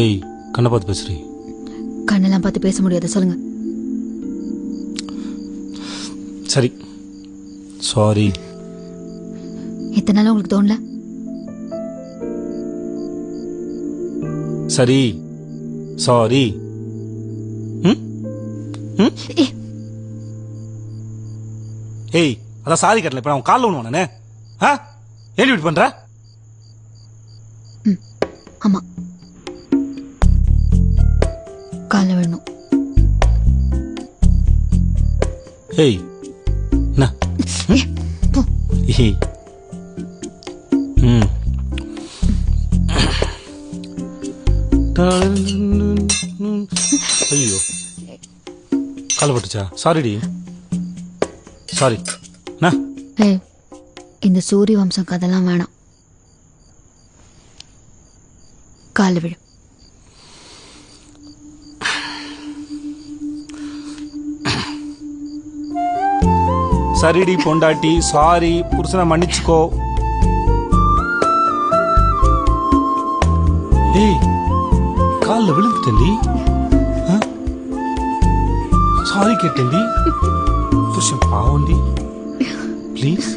ஏய் கண்ணை பார்த்து பேசுறீ. கண்ணெல்லாம் பார்த்து பேச முடியாது, சொல்லுங்க. சரி சாரி. இத்தனை நாள் உங்களுக்கு தோணல? சரி சாரி. ஏய் அதான் சாரி கட்டல, இப்ப நான் காலில் விழுவானே. ஏன் இப்படி பண்ற? ஆமா, கால வேணும். ஏய் என்ன? ஏய் ஐயோ கால பட்டுச்சா? சாரிடி, சாரி. ஏய், இந்த சூரிய வம்சம் கதெல்லாம் வேணாம். கால விடு. சரிடி பொண்டாட்டி, சாரி. புருஷனை மன்னிச்சுக்கோ. ஏய் காலில் விழுந்துட்டேன்டி. சாரி கேட்டேன்டி. புருஷன் பாவண்டி, ப்ளீஸ்.